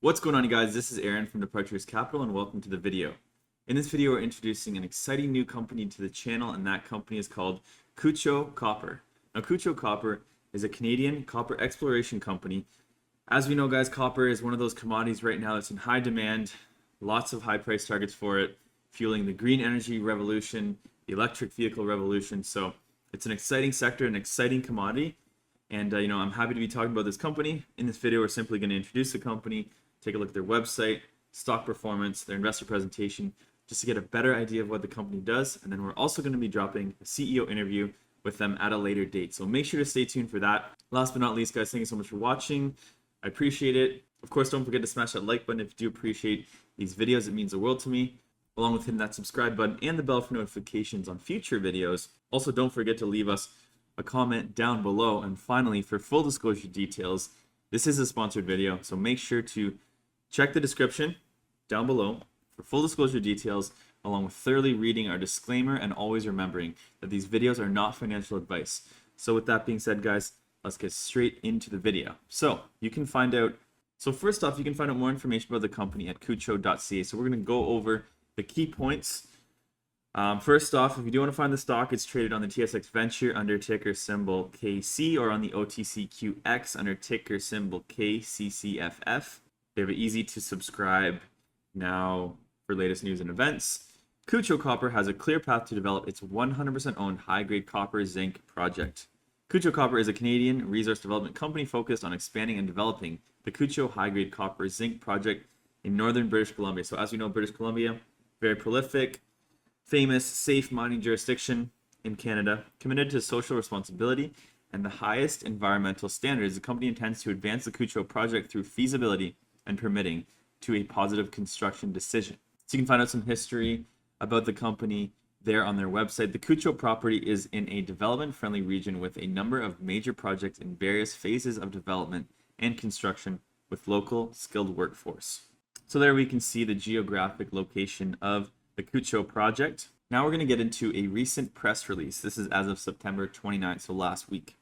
What's going on, you guys? This is Aaron from Departures Capital, and welcome to the video. In this video, we're introducing an exciting new company to the channel, and that company is called Kutcho Copper. Now, Kutcho Copper is a Canadian copper exploration company. As we know, guys, copper is one of those commodities right now that's in high demand, lots of high price targets for it, fueling the green energy revolution, the electric vehicle revolution. So it's an exciting sector, an exciting commodity. And, I'm happy to be talking about this company. In this video, we're simply going to introduce the company, take a look at their website, stock performance, their investor presentation, just to get a better idea of what the company does. And then we're also going to be dropping a CEO interview with them at a later date. So make sure to stay tuned for that. Last but not least, guys, thank you so much for watching. I appreciate it. Of course, don't forget to smash that like button if you do appreciate these videos. It means the world to me, along with hitting that subscribe button and the bell for notifications on future videos. Also, don't forget to leave us a comment down below. And finally, for full disclosure details, this is a sponsored video, so make sure to check the description down below for full disclosure details, along with thoroughly reading our disclaimer and always remembering that these videos are not financial advice. So with that being said, guys, let's get straight into the video. So first off, you can find out more information about the company at kutcho.ca. So we're going to go over the key points. First off, if you do want to find the stock, it's traded on the TSX Venture under ticker symbol KC, or on the OTCQX under ticker symbol KCCFF. They have it easy to subscribe now for latest news and events. Kutcho Copper has a clear path to develop its 100% owned high-grade copper-zinc project. Kutcho Copper is a Canadian resource development company focused on expanding and developing the Kutcho high-grade copper-zinc project in northern British Columbia. So as we know, British Columbia, very prolific, famous, safe mining jurisdiction in Canada, committed to social responsibility and the highest environmental standards. The company intends to advance the Kutcho project through feasibility and permitting to a positive construction decision. So you can find out some history about the company there on their website. The Kutcho property is in a development-friendly region with a number of major projects in various phases of development and construction with local skilled workforce. So there we can see the geographic location of the Kutcho project. Now we're going to get into a recent press release. This is as of September 29th, so last week.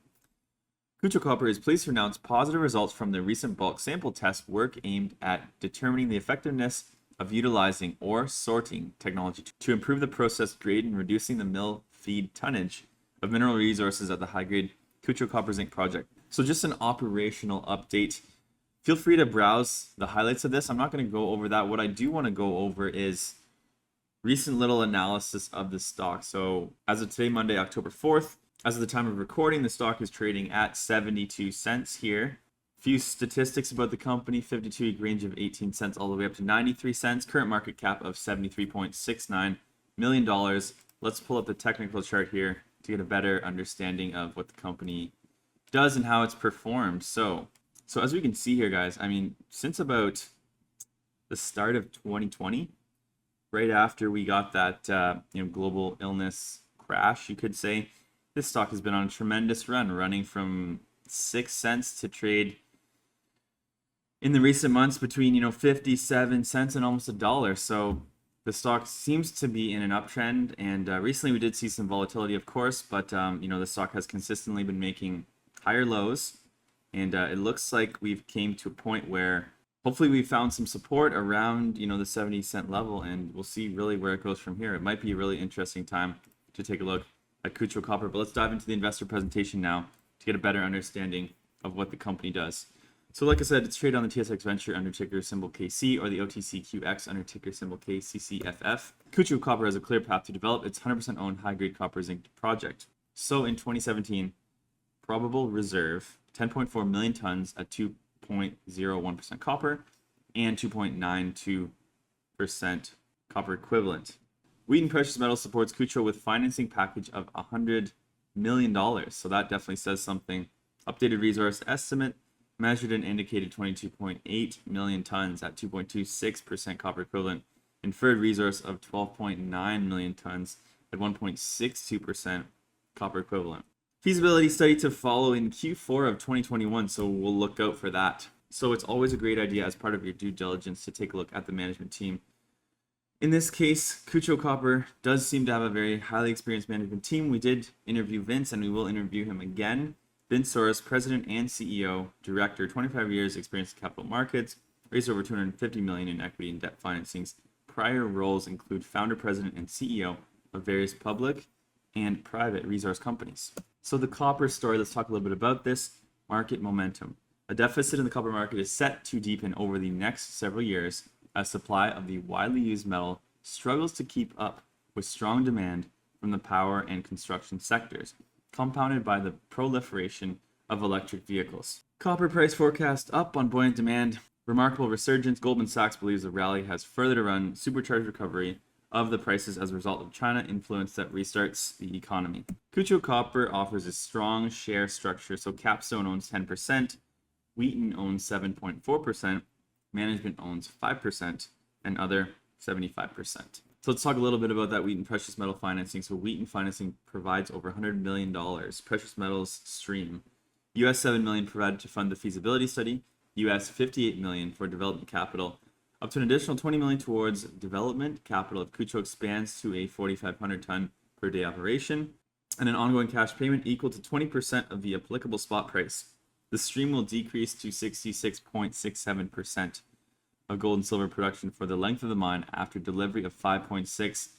Kutcho Copper is pleased to announce positive results from the recent bulk sample test work aimed at determining the effectiveness of utilizing ore sorting technology to improve the process grade and reducing the mill feed tonnage of mineral resources at the high-grade Kutcho copper-zinc project. So just an operational update. Feel free to browse the highlights of this. I'm not going to go over that. What I do want to go over is recent little analysis of the stock. So as of today, Monday, October 4th, as of the time of recording, the stock is trading at 72 cents here. A few statistics about the company: 52-week range of 18 cents all the way up to 93 cents. Current market cap of $73.69 million. Let's pull up the technical chart here to get a better understanding of what the company does and how it's performed. So as we can see here, guys, since about the start of 2020, right after we got that global illness crash, you could say, this stock has been on a tremendous run, running from 6 cents to trade in the recent months between 57 cents and almost $1. So the stock seems to be in an uptrend, and recently we did see some volatility, of course, but the stock has consistently been making higher lows, and it looks like we've came to a point where hopefully we found some support around the 70 cent level, and we'll see really where it goes from here. It might be a really interesting time to take a look at Kutcho Copper, but let's dive into the investor presentation now to get a better understanding of what the company does. So like I said, it's traded on the TSX Venture under ticker symbol KC, or the OTCQX under ticker symbol KCCFF. Kutcho Copper has a clear path to develop its 100% owned high-grade copper-zinc project. So in 2017, probable reserve 10.4 million tons at 2.01% copper and 2.92% copper equivalent. Wheaton Precious Metals supports Kutcho with financing package of $100 million. So that definitely says something. Updated resource estimate: measured and indicated 22.8 million tons at 2.26% copper equivalent. Inferred resource of 12.9 million tons at 1.62% copper equivalent. Feasibility study to follow in Q4 of 2021, so we'll look out for that. So it's always a great idea as part of your due diligence to take a look at the management team. In this case, Kutcho Copper does seem to have a very highly experienced management team. We did interview Vince, and we will interview him again. Vince Soros, President and CEO, Director, 25 years experience in capital markets, raised over $250 million in equity and debt financings. Prior roles include founder, president, and CEO of various public and private resource companies. So the copper story, let's talk a little bit about this. Market momentum. A deficit in the copper market is set to deepen over the next several years as supply of the widely used metal struggles to keep up with strong demand from the power and construction sectors, compounded by the proliferation of electric vehicles. Copper price forecast up on buoyant demand. Remarkable resurgence. Goldman Sachs believes the rally has further to run. Supercharged recovery of the prices as a result of China influence that restarts the economy. Kutcho Copper offers a strong share structure. So Capstone owns 10%, Wheaton owns 7.4%, management owns 5%, and other 75%. So let's talk a little bit about that Wheaton precious metal financing. So Wheaton financing provides over $100 million precious metals stream. US $7 million provided to fund the feasibility study, US $58 million for development capital, up to an additional $20 million towards development capital if Kutcho expands to a 4,500 ton per day operation, and an ongoing cash payment equal to 20% of the applicable spot price. The stream will decrease to 66.67% of gold and silver production for the length of the mine after delivery of 5.6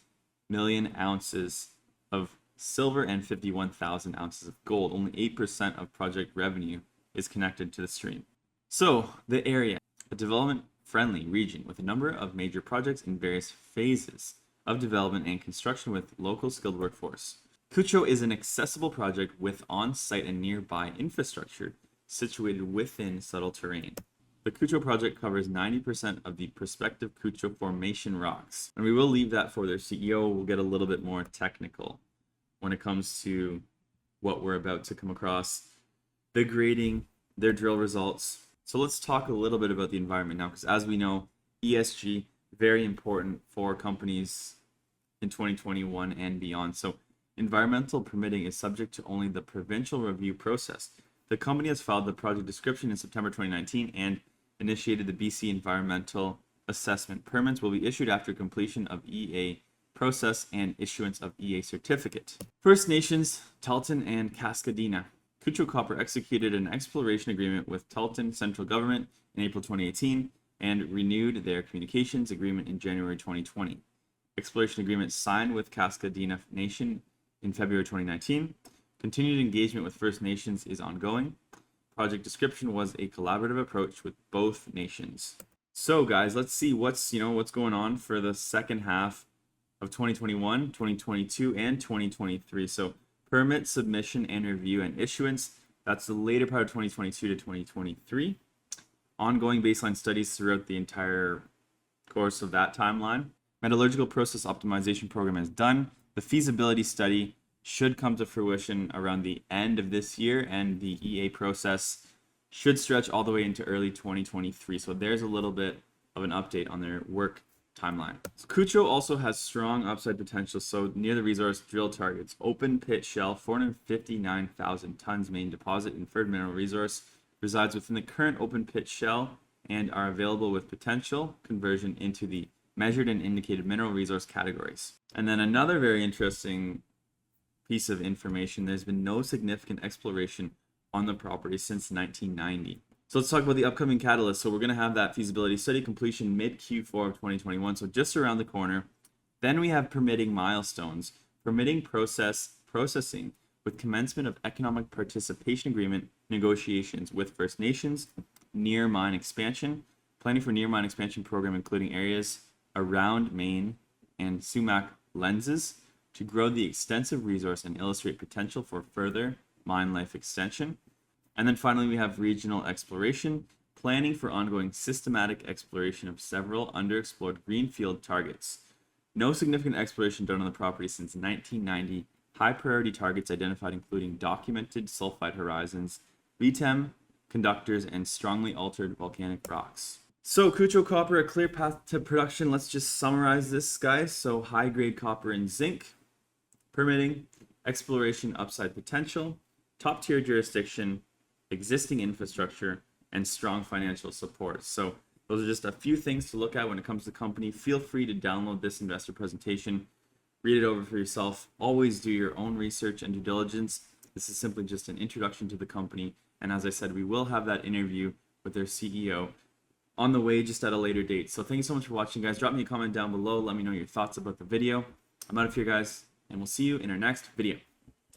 million ounces of silver and 51,000 ounces of gold. Only 8% of project revenue is connected to the stream. So the area, a development-friendly region with a number of major projects in various phases of development and construction with local skilled workforce. Kutcho is an accessible project with on-site and nearby infrastructure situated within subtle terrain. The Kutcho project covers 90% of the prospective Kutcho Formation rocks. And we will leave that for their CEO. We'll get a little bit more technical when it comes to what we're about to come across, the grading, their drill results. So let's talk a little bit about the environment now, because as we know, ESG, very important for companies in 2021 and beyond. So environmental permitting is subject to only the provincial review process. The company has filed the project description in September 2019 and initiated the BC environmental assessment. Permits will be issued after completion of EA process and issuance of EA certificate. First Nations, Tahltan and Cascadena. Kutcho Copper executed an exploration agreement with Tahltan Central Government in April 2018 and renewed their communications agreement in January 2020. Exploration agreement signed with Cascadena Nation in February 2019. Continued engagement with First Nations is ongoing. Project description was a collaborative approach with both nations. So guys, let's see what's going on for the second half of 2021, 2022, and 2023. So permit submission and review and issuance, that's the later part of 2022 to 2023. Ongoing baseline studies throughout the entire course of that timeline. Metallurgical process optimization program is done. The feasibility study should come to fruition around the end of this year, and the EA process should stretch all the way into early 2023. So there's a little bit of an update on their work timeline. So Kutcho also has strong upside potential. So near the resource drill targets, open pit shell, 459,000 tons main deposit, inferred mineral resource resides within the current open pit shell and are available with potential conversion into the measured and indicated mineral resource categories. And then another very interesting piece of information, there's been no significant exploration on the property since 1990. So let's talk about the upcoming catalyst. So we're going to have that feasibility study completion mid Q4 of 2021, so just around the corner. Then we have permitting milestones, permitting processing with commencement of economic participation agreement negotiations with First Nations, near mine expansion, planning for near mine expansion program including areas around Maine and Sumac lenses to grow the extensive resource and illustrate potential for further mine life extension. And then finally, we have regional exploration, planning for ongoing systematic exploration of several underexplored greenfield targets. No significant exploration done on the property since 1990. High priority targets identified including documented sulfide horizons, VTEM, conductors, and strongly altered volcanic rocks. So Kutcho Copper, a clear path to production. Let's just summarize this, guys. So high-grade copper and zinc, permitting, exploration upside potential, top-tier jurisdiction, existing infrastructure, and strong financial support. So those are just a few things to look at when it comes to the company. Feel free to download this investor presentation, read it over for yourself. Always do your own research and due diligence. This is simply just an introduction to the company. And as I said, we will have that interview with their CEO on the way, just at a later date. So thank you so much for watching, guys. Drop me a comment down below. Let me know your thoughts about the video. I'm out of here, guys, and we'll see you in our next video.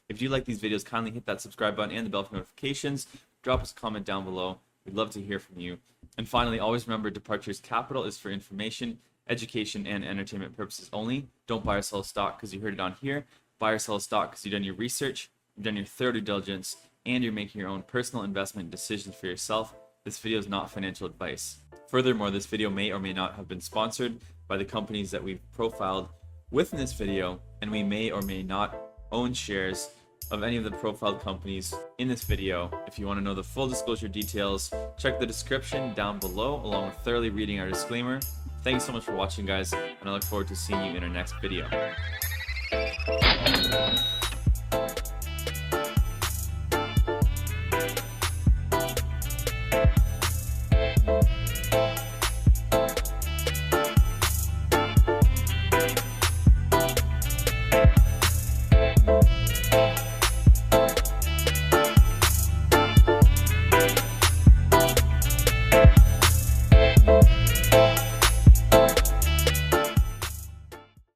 If you like these videos, kindly hit that subscribe button and the bell for notifications. Drop us a comment down below. We'd love to hear from you. And finally, always remember, Departures Capital is for information, education, and entertainment purposes only. Don't buy or sell a stock because you heard it on here. Buy or sell a stock because you've done your research, you've done your thorough due diligence, and you're making your own personal investment decisions for yourself. This video is not financial advice. Furthermore, this video may or may not have been sponsored by the companies that we've profiled within this video, and we may or may not own shares of any of the profiled companies in this video. If you want to know the full disclosure details, check the description down below along with thoroughly reading our disclaimer. Thank you so much for watching, guys, and I look forward to seeing you in our next video.